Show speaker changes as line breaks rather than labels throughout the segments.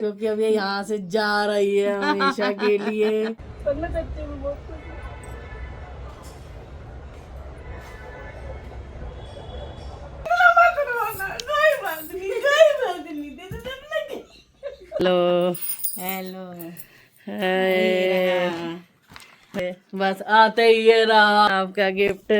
क्योंकि अब ये यहाँ से जा रही है हमेशा के लिए। Hello
hello.
बस आते ही ये रहा आपका गिफ्ट।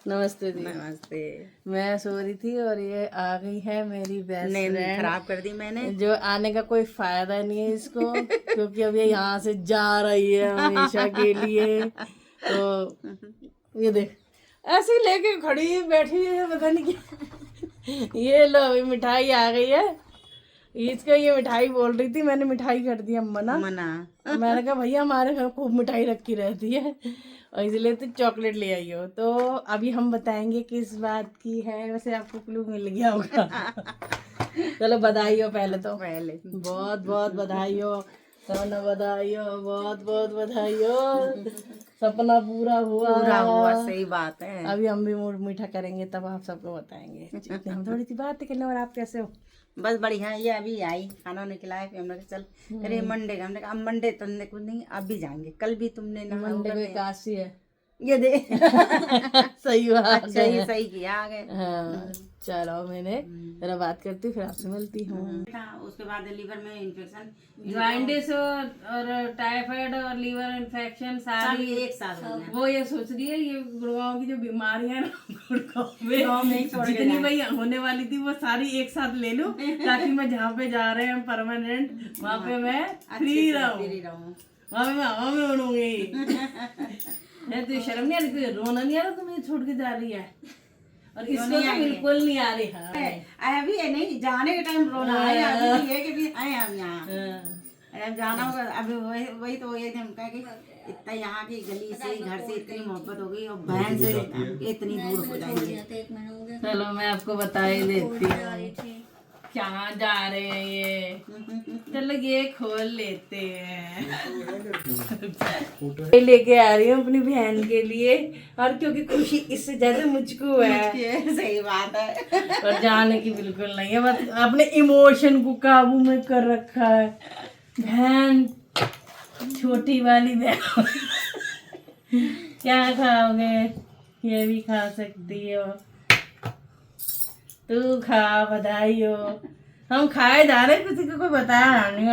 नमस्ते दी।
नमस्ते।
मैं सो रही थी और ये आ गई है मेरी बेस्ट फ्रेंड।
खराब कर दी मैंने।
जो आने का कोई फायदा नहीं है इसको क्योंकि अब ये यहाँ से जा रही है हमेशा के लिए। तो ये देख ऐसे ही लेके खड़ी बैठी है, पता नहीं क्या। ये लो अभी मिठाई आ गई है। इसको ये मिठाई बोल रही थी, मैंने मिठाई कर दिया मना। मैंने कहा भैया हमारे घर खूब मिठाई रखी रहती है और इसलिए तो चॉकलेट ले आई हो। तो अभी हम बताएंगे किस बात की है। वैसे आपको क्लू मिल गया होगा। चलो बधाई हो पहले तो। बहुत बहुत बधाई हो, सपना बधाई हो, बहुत बहुत बधाई हो। सपना पूरा हुआ।
सही बात है।
अभी हम भी मूड मीठा करेंगे तब आप सबको बताएंगे। हम थोड़ी सी बात करने। और आप कैसे हो?
बस बढ़िया। ये अभी आई, खाना उन्हें खिलाया, फिर हमने कहा चल अरे मंडे का। हमने कहा अब मंडे तुमने कुछ नहीं, अब भी जाएंगे। कल भी तुमने ना
मंडे को एकादशी है।
ये दे।
सही बात।
सही किया आ गए।
हाँ चलो मैंने जरा बात करती हूँ फिर आपसे मिलती हूँ।
उसके बाद लीवर में इन्फेक्शन,
जॉइंटिस और टाइफाइड और लीवर इन्फेक्शन सारी
एक साथ हो गए।
वो ये सोच रही है ये गुड़गांव की जो बीमारियां है ना गुड़गांव में जितनी भाई होने वाली थी वो सारी एक साथ ले लूं ताकि मैं जहाँ पे जा रहे हैं परमानेंट वहाँ पे मैं फ्री रहूं। वहाँ पे मैं हवा में उड़ूंगी। तुझे शर्म नहीं आ रही? तुझे रोना नहीं आ रहा? तुम मुझे छोड़ के जा रही है और इसको तो बिल्कुल नहीं आ रही। हाँ
अभी ये नहीं जाने के टाइम रोना है, अभी ये कि भी आए हम यहाँ। अब जाना होगा। अभी वही तो ये हम कह कि इतना यहाँ की गली से घर से इतनी मोहब्बत हो गई और बहन से इतनी दूर हो जाएंगे।
चलो मैं आपको बता ही देती हूँ कहाँ जा रहे हैं ये। चलो ये खोल लेते हैं। ये लेके आ रही हूँ अपनी बहन के लिए और क्योंकि खुशी इससे ज्यादा मुझको है।
सही बात है।
और जाने की बिल्कुल नहीं है, बस अपने इमोशन को काबू में कर रखा है। बहन छोटी वाली बहन क्या खाओगे? ये भी खा सकती हो। तू खा, बधाई हो। हम खाए जा रहे, किसी को कोई बताया नहीं।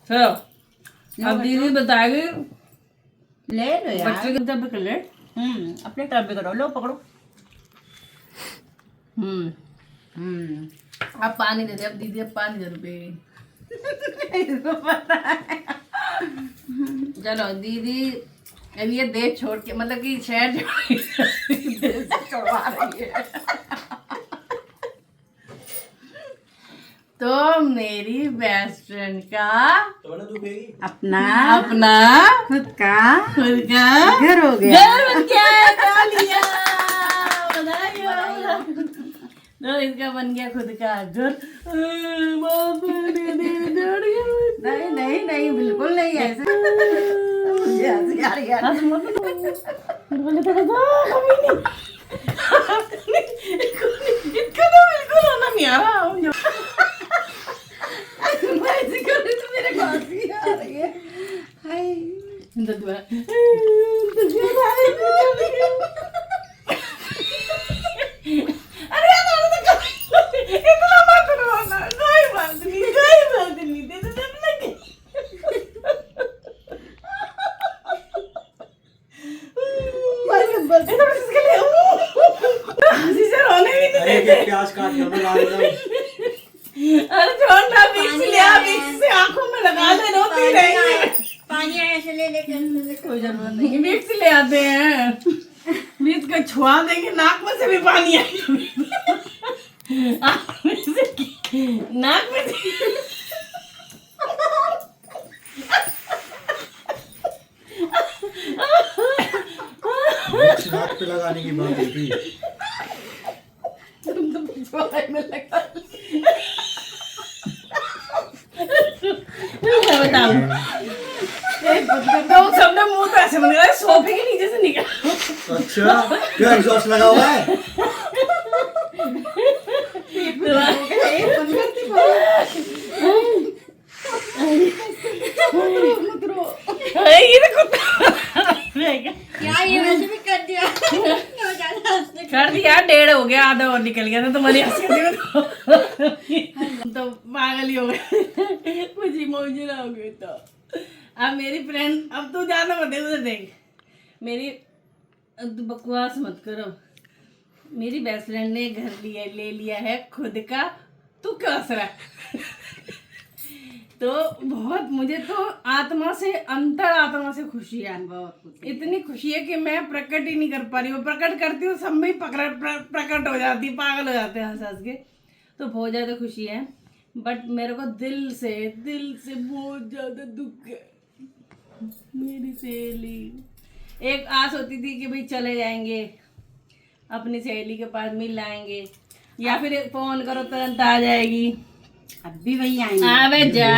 चलो अब दीदी बताएगी।
ले लो यार।
बच्चे के तब कर ले।
अपने टब पे करो। लो पकड़ो।
अब पानी दे दे। अब दीदी अब पानी दे रुपये।
इसको पता है।
चलो दीदी अब ये देश छोड़ के मतलब कि शहर छोड़वा रही है। तो मेरी बेस्ट फ्रेंड का अपना
खुद का
घर
हो गया।
घर बन गया है। तालियां, बधाई हो। तो इसका बन गया खुद का घर।
नहीं बिल्कुल नहीं ऐसे।
इसका तो बिल्कुल होना नहीं आ रहा।
मेरे खांसी आ रही है।
प्याज काट के
अरे छोड़ना, विक्स ले आ। विक्स से आंखों में लगा दे, रोती रहेंगे।
पानी ऐसे ले लेकर
कोई जरूरत नहीं, विक्स ले आते हैं। विक्स का छुआ देंगे, नाक में से भी पानी आएगा। नाक में से
नाक पे लगाने की बात होती है।
तुम तो पिछवाड़े में लगा। बताओ तो सबने मुंह तो ऐसे बन गया सोफे के नीचे से निकला।
अच्छा क्या एग्जॉस्ट लगा हुआ है?
निकल गया था तुम्हारी हंसी तो पागल ही हो गए कुछ इमोशनल हो गए। तो अब मेरी फ्रेंड, अब तू जाना मत उधर देख मेरी, अब तू बकवास मत करो। मेरी बेस्ट फ्रेंड ने घर ले लिया है खुद का, तू क्यों हंस रहा है? तो बहुत मुझे तो आत्मा से, अंतर आत्मा से खुशी है,
बहुत कुछ
इतनी खुशी है कि मैं प्रकट ही नहीं कर पा रही हूँ। प्रकट करती हूँ सब में प्रकट हो जाती, पागल हो जाते हैं हंस हंस के। तो बहुत ज़्यादा खुशी है, बट मेरे को दिल से बहुत ज़्यादा दुख है। मेरी सहेली, एक आस होती थी कि भाई चले जाएंगे अपनी सहेली के पास, मिल लाएंगे, या फिर फोन करो तुरंत आ जाएगी।
अब भी वही आएंगे।
अबे जा,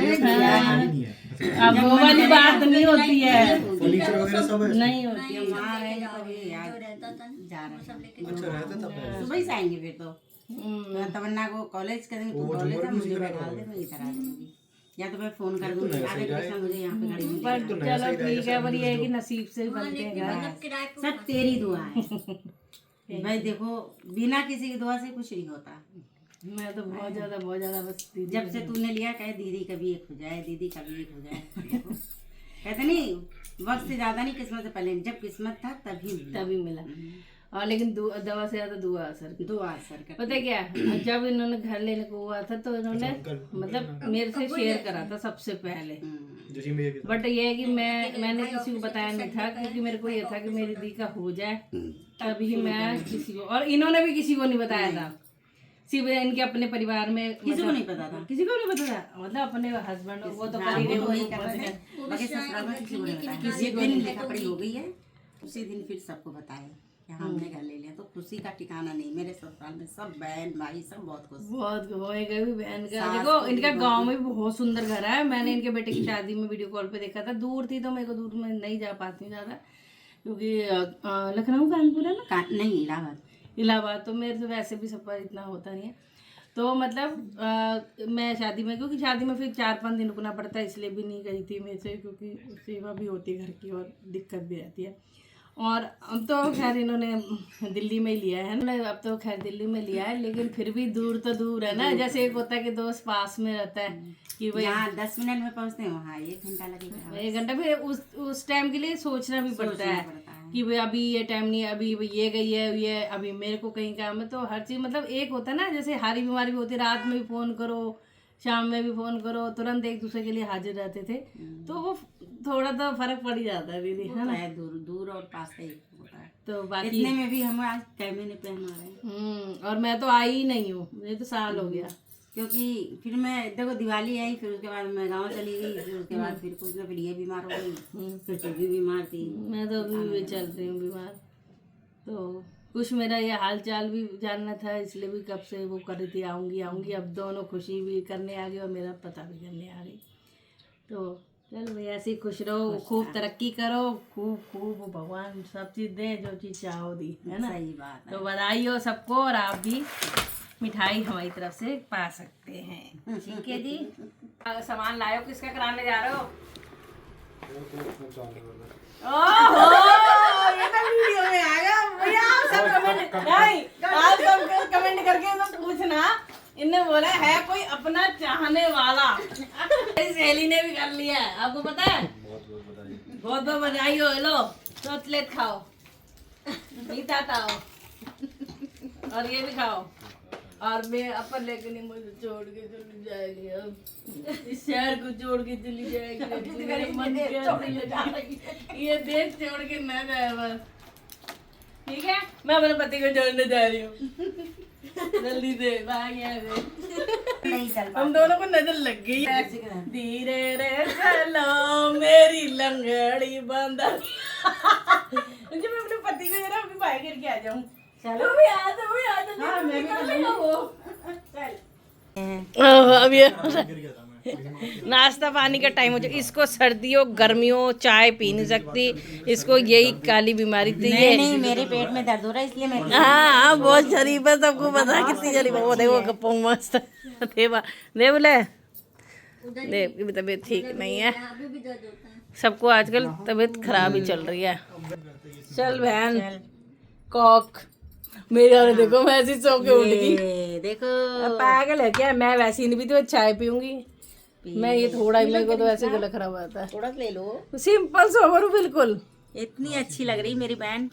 नहीं है
अब वो वाली बात नहीं होती है,
फर्नीचर वगैरह सब है
नहीं होती है।
वहाँ रहेंगे तो भी यार जा रहे हैं।
अच्छा रहता तब है।
सुबह ही से आएंगे फिर तो। मैं तमन्ना को कॉलेज करेंगे, तू कॉलेज आ, मुझे बैठा दे, मैं इधर आ जाऊंगी, या तो मैं फोन कर दूंगी आगे कृष्णा मुझे यहाँ पे खड़ी मिल
पर चलो ठीक है, पर ये है कि नसीब से बनते हैं घर।
सब तेरी दुआ है भाई। देखो बिना किसी की दुआ से कुछ नहीं होता।
मैं तो बहुत ज्यादा बस दीदी
जब से तूने लिया कहे दीदी कभी एक हो जाए, दीदी कभी एक हो जाए। देखो, कहते नहीं वक्त से ज्यादा नहीं किस्मत से पहले, जब किस्मत था तभी
मिला। और लेकिन दवा से ज्यादा दुआ असर की।
दुआ असर कर।
पता है क्या, जब इन्होंने घर लेने को हुआ था तो इन्होंने मतलब मेरे से शेयर करा था सबसे पहले, बट ये है कि मैंने किसी को बताया नहीं था, क्योंकि मेरे को ये था कि मेरी दी का हो जाए तभी मैं किसी को, और इन्होंने भी किसी को नहीं बताया था, सिर्फ इनके अपने परिवार में
किसी को नहीं पता था,
किसी को नहीं पता था, मतलब अपने हस्बैंड वो तो कर ही रहे,
वही कर रहे थे। बाकी ससुराल में किसी को नहीं बताया। किसी दिन लिखा पढ़ी हो गई है, उसी दिन फिर सबको बताया कि हमने घर ले लिया। तो खुशी का ठिकाना नहीं, मेरे ससुराल में सब बहन भाई सब बहुत खुश,
बहुत होएगा भी बहन का। देखो इनका गांव में भी बहुत सुंदर घर है। मैंने इनके बेटे की शादी में वीडियो कॉल पे देखा था, दूर थी तो मेरे को दूर में नहीं जा पाती हूँ ज़्यादा, क्योंकि लखनऊ कानपुर है ना,
नहीं इलाहाबाद,
तो मेरे से वैसे भी सफ़र इतना होता नहीं है। तो मतलब मैं शादी में, क्योंकि शादी में फिर 4-5 दिन रुकना पड़ता है, इसलिए भी नहीं गई थी मेरे से, क्योंकि सेवा भी होती है घर की और दिक्कत भी रहती है। और अब तो खैर इन्होंने दिल्ली में ही लिया है ना, अब तो खैर दिल्ली में लिया है, लेकिन फिर भी दूर तो दूर है ना। जैसे एक होता है कि दोस्त पास में रहता है कि भाई
10 मिनट में पहुँचते हैं, वहाँ 1 घंटा लगेगा,
1 घंटा, फिर उस टाइम के लिए सोचना भी पड़ता है कि भाई अभी ये टाइम नहीं है, अभी ये गई है, ये अभी मेरे को कहीं काम है। तो हर चीज़ मतलब एक होता है ना, जैसे हारी बीमारी भी होती है, रात में भी फ़ोन करो, शाम में भी फ़ोन करो, तुरंत एक दूसरे के लिए हाजिर रहते थे। तो वो थोड़ा तो फर्क पड़ ही जाता है दीदी, है ना।
दूर और पास का एक होता है।
तो बाकी
इतने में भी हम आज कैमरे पे हमारे,
और मैं तो आई ही नहीं हूँ, मुझे तो साल हो गया,
क्योंकि फिर मैं देखो दिवाली आई, फिर उसके बाद मैं गांव चली गई, फिर उसके बाद फिर कुछ ना फिर ये बीमार हो गई, फिर तू भी बीमार थी,
मैं तो अभी भी चल रही हूँ बीमार। तो कुछ मेरा ये हाल चाल भी जानना था, इसलिए भी कब से वो कर रही थी आऊँगी। अब दोनों खुशी भी करने आ गई और मेरा पता भी करने आ गई। तो चलो भाई ऐसे ही खुश रहो, खूब तरक्की करो, खूब भगवान सब चीज़ दे जो चीज़ चाहो दी, है ना।
सही बात है।
तो बधाई हो सबको, और आप भी मिठाई हमारी तरफ से पा सकते हैं, ठीक है जी। सामान लाओ, किसका कराने जा रहे हो? ओहो, ये तो वीडियो में आ गया भैया। आप सब कमेंट नहीं, आप सब कमेंट करके तो पूछना, इनने बोला है कोई अपना चाहने वाला। मेरी सहेली ने भी कर लिया है, आपको पता है। बहुत बहुत बधाई हो। लो चॉकलेट खाओ, मीठा खाओ, और ये भी खाओ। और मैं अपन लेके नहीं, मुझे छोड़ के चली जाएगी, अब इस शहर को छोड़ के चली जाएगी। मेरे मन के ये देश छोड़ के ना जाए बस, ठीक है। मैं अपने पति को छोड़ने जा रही हूँ, जल्दी से भाग यहाँ से।
नहीं चल
हम दोनों को नजर लग गई है। धीरे रे चलो मेरी लंगड़ी बंदा। मुझे मैं अपने पति को जरा अभी बाहर करके आ जाऊँ। चलो भी आ जाओ, हाँ मैं भी कर लेगा वो। अब ये नाश्ता पानी का टाइम हो जाए। इसको सर्दियों गर्मियों चाय पी नहीं सकती, इसको यही काली बीमारी थी। ये
नहीं मेरे पेट में दर्द हो रहा है, इसलिए मैं
हाँ बहुत शरीफ है, सबको पता कितनी शरीफ है। वो देखो गप्पो मस्त देवा दे बोले देव की भी तबीयत ठीक नहीं है, सबको आजकल तबीयत खराब ही चल रही है। चल बहन कॉक मेरी वाले देखो मैं ऐसी सो के उठ गई।
ये देखो
पागल है क्या, मैं वैसे ही नहीं पीती, चाय पीऊंगी मैं। ये थोड़ा ही, मेरे को तो ऐसे गला खराब होता है।
थोड़ा ले लो।
सिंपल सोबर हूँ बिल्कुल।
इतनी अच्छी लग रही मेरी बहन।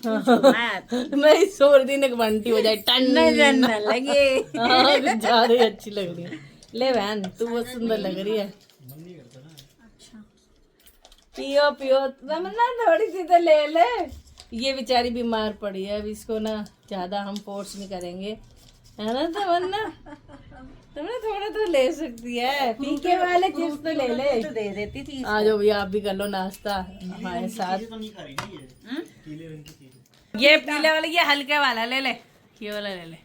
मैं सो रही थी, एक बंटी हो जाए टन
न लगे।
हाँ, ज्यादा ही अच्छी लग रही है। ले बहन तू बहुत सुंदर लग रही है। पियो पियो तमन्ना, थोड़ी सी तो ले ले। ये बेचारी बीमार पड़ी है, अब इसको ना ज्यादा हम फोर्स नहीं करेंगे, है ना तमन्ना? तुमने थोड़ा तो ले सकती है, पीके वाले चिप्स तो ले ले।
तो दे देती थी।
आ जाओ भैया, आप भी कर लो नाश्ता हमारे साथ। ये पीले वाले, ये हल्के वाला ले ले, ये वाला ले ले।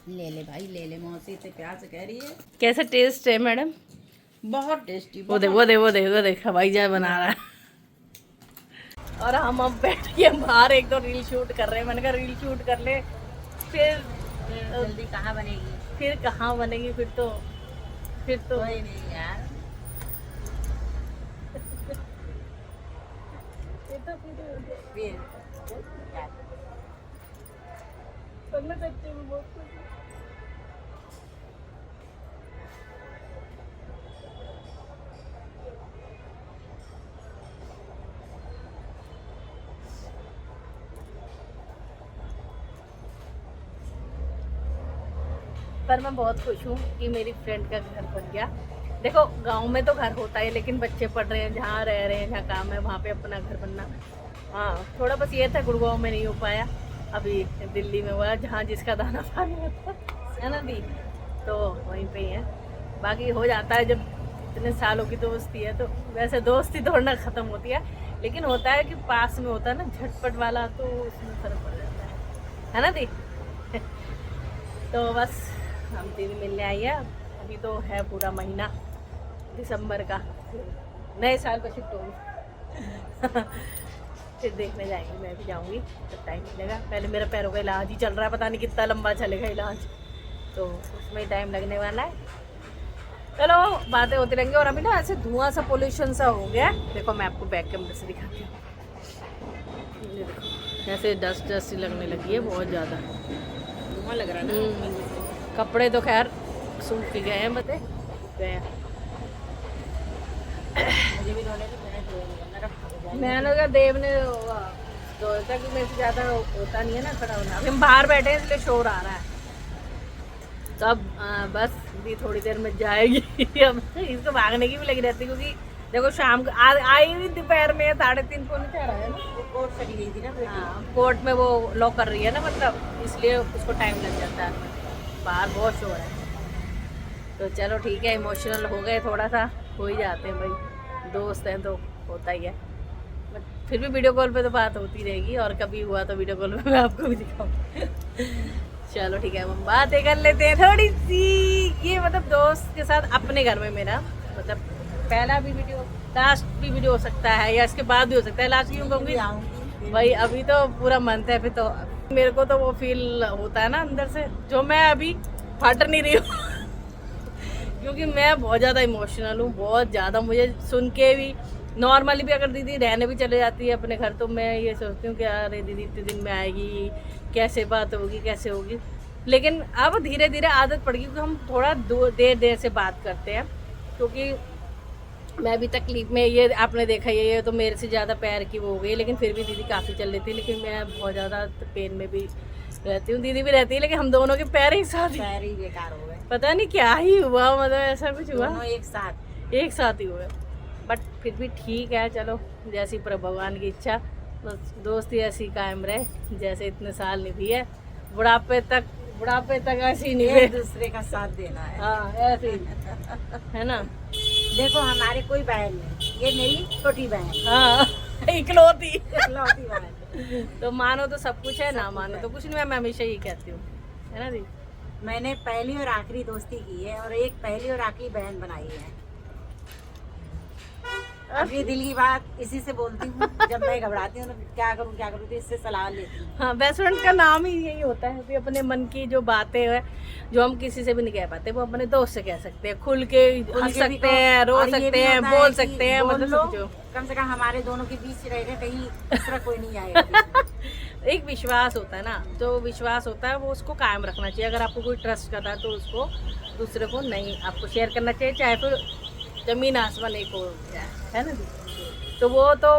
ले ले भाई ले ले, मौसी से प्यार से कह रही है।
कैसा टेस्ट है मैडम?
बहुत टेस्टी।
वो देख वो देख वो देख वो देख, हवाई जहाज बना रहा है। और हम अब बैठ के बाहर एक दो रील शूट कर रहे हैं। मैंने कहा रील शूट कर ले, फिर
जल्दी कहाँ बनेगी?
फिर कहाँ बनेगी, फिर तो
कोई नहीं यार। फिर
पर मैं बहुत खुश हूँ कि मेरी फ्रेंड का घर बन गया। देखो गांव में तो घर होता है, लेकिन बच्चे पढ़ रहे हैं, जहाँ रह रहे हैं, जहाँ काम है, वहाँ पे अपना घर बनना। हाँ थोड़ा बस ये था, गुड़गांव में नहीं हो पाया, अभी दिल्ली में हुआ, जहाँ जिसका दाना पानी होता है ना दी, तो वहीं पे ही है। बाकी हो जाता है, जब इतने सालों की दोस्ती है तो वैसे दोस्ती थोड़ा ख़त्म होती है, लेकिन होता है कि पास में होता है ना झटपट वाला, तो उसमें फर्क पड़ जाता है ना दी? तो बस हम दीदी मिलने आई है। अभी तो है पूरा महीना दिसंबर का, नए साल पर शिफ्ट होगी। फिर देखने जाएंगे, मैं भी जाऊंगी जब टाइम मिलेगा। पहले मेरा पैरों का इलाज ही चल रहा है, पता नहीं कितना लंबा चलेगा इलाज, तो उसमें ही टाइम लगने वाला है। चलो बातें होती रहेंगी। और अभी ना ऐसे धुआं सा, पोल्यूशन सा हो गया है। देखो मैं आपको बैक कैमरे से दिखाती हूँ, ये देखो ऐसे डस्ट डस्ट सी लगने लगी है बहुत ज़्यादा,
धुआं लग रहा है ना।
कपड़े तो खैर सूख के गए हैं, बते गए हैं।
मुझे भी धोने थे,
मैंने कहा देव ने धोया था कि मेरे से ज़्यादा होता नहीं है ना खड़ा होना। अभी हम बाहर बैठे हैं इसलिए शोर आ रहा है, तो अब बस भी थोड़ी देर में जाएगी। अब इसको भागने की भी लगी रहती, क्योंकि देखो शाम को आई हुई दोपहर में 3:30 पौने 4 है ना,
वो कोर्ट चली गई थी ना।
हाँ कोर्ट में वो लॉक कर रही है ना, मतलब इसलिए उसको टाइम लग जाता है। बाहर बहुत शोर है, तो चलो ठीक है, इमोशनल हो गए थोड़ा सा, हो ही जाते हैं भाई, दोस्त हैं तो होता ही है। बट फिर भी वीडियो कॉल पे तो बात होती रहेगी, और कभी हुआ तो वीडियो कॉल पे मैं आपको भी दिखाऊँ। चलो ठीक है, हम बातें कर लेते हैं थोड़ी सी। ये मतलब दोस्त के साथ अपने घर में मेरा मतलब पहला भी वीडियो, लास्ट भी वीडियो हो सकता है, या इसके बाद भी हो सकता है। लास्ट क्यों कहूँगी भाई, अभी तो पूरा मंथ है, फिर तो मेरे को तो वो फील होता है ना अंदर से, जो मैं अभी फट नहीं रही हूँ। क्योंकि मैं बहुत ज़्यादा इमोशनल हूँ, बहुत ज़्यादा। मुझे सुन के भी, नॉर्मली भी अगर दीदी रहने भी चले जाती है अपने घर, तो मैं ये सोचती हूँ कि अरे दीदी इतने दिन में आएगी, कैसे बात होगी, कैसे होगी। लेकिन अब धीरे धीरे आदत पड़ गई, क्योंकि हम थोड़ा देर से बात करते हैं, क्योंकि मैं भी तकलीफ में, ये आपने देखा ये तो मेरे से ज़्यादा पैर की वो हो गई, लेकिन फिर भी दीदी काफ़ी चल लेती है। लेकिन मैं बहुत ज़्यादा पेन में भी रहती हूँ, दीदी भी रहती है, लेकिन हम दोनों के पैर एक साथ
पैर ही बेकार हो गए,
पता नहीं क्या ही हुआ, मतलब ऐसा कुछ हुआ,
दोनों एक साथ
ही हुए। बट फिर भी ठीक है, चलो जैसी भगवान की इच्छा, बस दोस्ती ऐसी कायम रहे जैसे इतने साल निभी है, बुढ़ापे तक ऐसी निभे,
एक दूसरे का साथ देना है।
हाँ ऐसे ही है ना।
देखो हमारे कोई बहन नहीं, ये मेरी छोटी बहन,
हाँ इकलौती
इकलौती बहन।
तो मानो तो सब कुछ है, ना मानो तो कुछ नहीं। मैं हमेशा यही कहती हूँ, है ना दी?
मैंने पहली और आखिरी दोस्ती की है, और एक पहली और आखिरी बहन बनाई है। अपनी दिल की बात इसी से बोलती हूँ, जब मैं घबराती हूँ तो क्या करूँ तो इससे सलाह लेती हूँ।
हाँ बेस्ट फ्रेंड का नाम ही यही होता है कि अपने मन की जो बातें हैं, जो हम किसी से भी नहीं कह पाते, वो अपने दोस्त से कह सकते हैं, खुल के हंस सकते हैं, रो सकते हैं, बोल सकते हैं, मतलब सब कुछ।
कम से कम हमारे दोनों के बीच रहेगा, कहीं दूसरा कोई नहीं आएगा।
एक विश्वास होता है ना, जो विश्वास होता है वो उसको कायम रखना चाहिए। अगर आपको कोई ट्रस्ट करता है तो उसको दूसरे को नहीं आपको शेयर करना चाहिए, चाहे फिर जमीन आसमान एक हो जाए, है ना जी। तो वो तो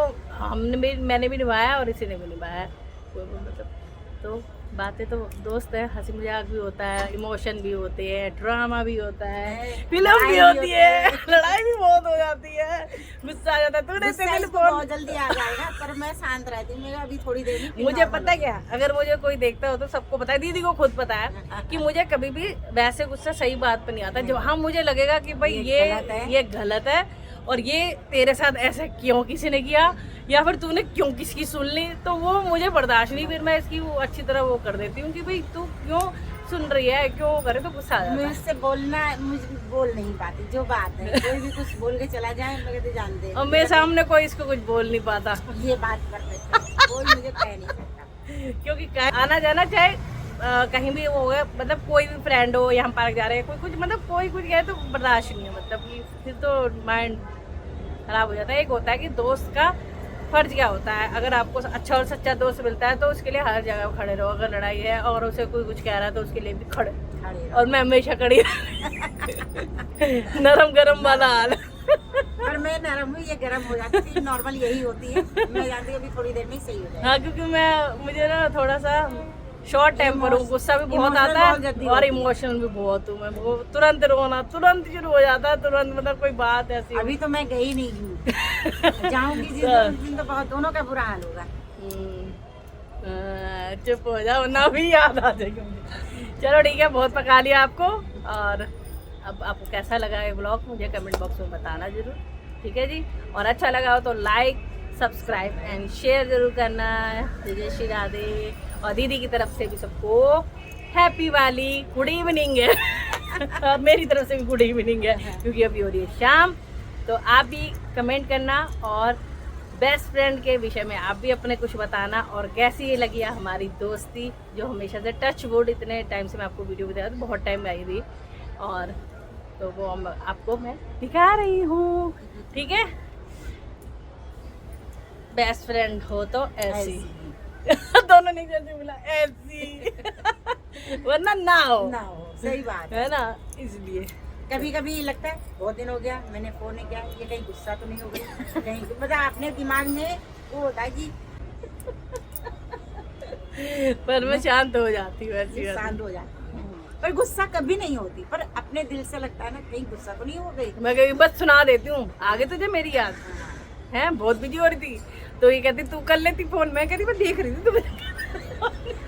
मैंने भी निभाया और इसी ने भी निभाया है। मतलब तो बातें तो दोस्त है, हंसी मजाक भी होता है, इमोशन भी होते हैं, ड्रामा भी होता है, फिल्म भी होती है, लड़ाई भी बहुत हो जाती है, गुस्सा आ जाता है। तूने
गुस्सा इसको बहुत जल्दी आ जाएगा, पर मैं शांत रहती हूँ। मैं अभी थोड़ी देर में
मुझे पता है क्या, अगर मुझे कोई देखता हो तो सबको पता है, दीदी को खुद पता है कि मुझे कभी भी वैसे गुस्सा सही बात पे नहीं आता। जब हाँ मुझे लगेगा कि भाई ये गलत है और ये तेरे साथ ऐसा क्यों किसी ने किया, या फिर तूने क्यों किसकी सुन ली, तो वो मुझे बर्दाश्त नहीं। फिर मैं इसकी वो अच्छी तरह वो कर देती हूँ कि भाई तू क्यों सुन रही है, क्यों करे, तो गुस्सा आ जाता है।
मुझसे बोलना, मुझे बोल नहीं पाती जो बात है। कोई भी कुछ बोल के चला जाए, मैं कहती जानते
और मेरे सामने कोई इसको कुछ बोल नहीं पाता,
ये बात परफेक्ट है, कोई मुझे कह नहीं सकता।
क्योंकि आना जाना चाहे कहीं भी हो गया, मतलब कोई भी फ्रेंड हो या हम पार्क जा रहे हैं, कोई कुछ मतलब कोई कुछ कहे तो बर्दाश्त नहीं है, मतलब कि फिर तो माइंड खराब हो जाता है। एक होता है कि दोस्त का फर्ज क्या होता है, अगर आपको अच्छा और सच्चा दोस्त मिलता है तो उसके लिए हर जगह खड़े रहो। अगर लड़ाई है और उसे कोई कुछ कह रहा है तो उसके लिए भी खड़े और मैं हमेशा खड़ी नरम गरम वाला हाल।
पर मैं नरम हूँ, ये गर्म हो जाती है, नॉर्मल यही होती है। मैं जानती हूँ अभी थोड़ी देर में सही हो जाएगी।
हाँ, क्योंकि मुझे ना थोड़ा सा शॉर्ट टेम्पर हूँ, गुस्सा भी बहुत आता है और इमोशनल भी बहुत हूँ मैं। वो तुरंत रोना तुरंत शुरू हो जाता है, तुरंत मतलब कोई बात ऐसी।
अभी तो मैं गई नहीं हूँ, जाऊंगी जिस दिन तो बहुत दोनों का बुरा हाल होगा।
चुप हो जाओ ना, भी याद आ जाएगी मुझे। चलो ठीक है, बहुत पका लिया आपको। और अब आपको कैसा लगा ये ब्लॉग मुझे कमेंट बॉक्स में बताना जरूर, ठीक है जी। और अच्छा लगा हो तो लाइक, सब्सक्राइब एंड शेयर जरूर करना। जय श्री राधे। और दीदी की तरफ से भी सबको हैप्पी वाली गुड इवनिंग है और मेरी तरफ से भी गुड इवनिंग है, क्योंकि अभी हो रही है शाम। तो आप भी कमेंट करना और बेस्ट फ्रेंड के विषय में आप भी अपने कुछ बताना, और कैसी ये लगी हमारी दोस्ती जो हमेशा से टच वुड इतने टाइम से मैं आपको वीडियो बताया था, बहुत टाइम आई थी, और तो वो आपको मैं दिखा रही हूँ, ठीक है। बेस्ट फ्रेंड हो तो ऐसी दोनों ने जैसे मिला ऐसी वरना ना हो,
सही बात
है ना। इसलिए
कभी कभी लगता है बहुत दिन हो गया मैंने फोन नहीं किया, ये कहीं गुस्सा तो नहीं हो गई कहीं, मतलब अपने दिमाग में वो होता है कि
पर मैं शांत हो जाती हूँ, ऐसी
शांत हो जाती हूँ, पर गुस्सा कभी नहीं होती, पर अपने दिल से लगता है ना कहीं गुस्सा तो नहीं हो गई।
मैं कभी बस सुना देती हूँ, आगे तुझे मेरी याद है, बहुत बिजी हो रही थी तो ये कहती तू कर लेती फोन, मैं कहती मैं देख रही थी तुम्हें।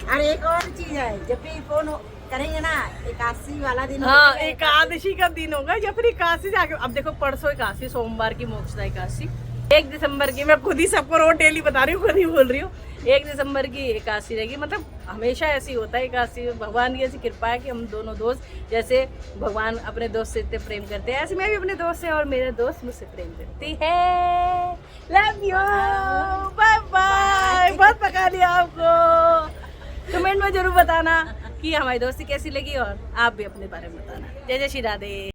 अरे एक और चीज है, जब भी फोन करेंगे ना, एकादशी वाला दिन,
हाँ एकादशी का दिन होगा या फिर एकादशी से आगे। अब देखो परसों एकादशी, सोमवार की मोक्षदा एकादशी, 1 दिसंबर की, मैं खुद ही सबको रोज डेली बता रही हूँ, खुद ही बोल रही हूँ, 1 दिसंबर की एकादशी रहेगी। मतलब हमेशा ऐसी होता है एकादशी, भगवान की ऐसी कृपा है कि हम दोनों दोस्त, जैसे भगवान अपने दोस्त से इतने प्रेम करते हैं, ऐसे मैं भी अपने दोस्त से और मेरे दोस्त मुझसे प्रेम करती है। Love you, bye bye. बहुत पका लिया आपको, कमेंट में जरूर बताना कि हमारी दोस्ती कैसी लगी और आप भी अपने बारे में बताना। जय जय श्री राधे।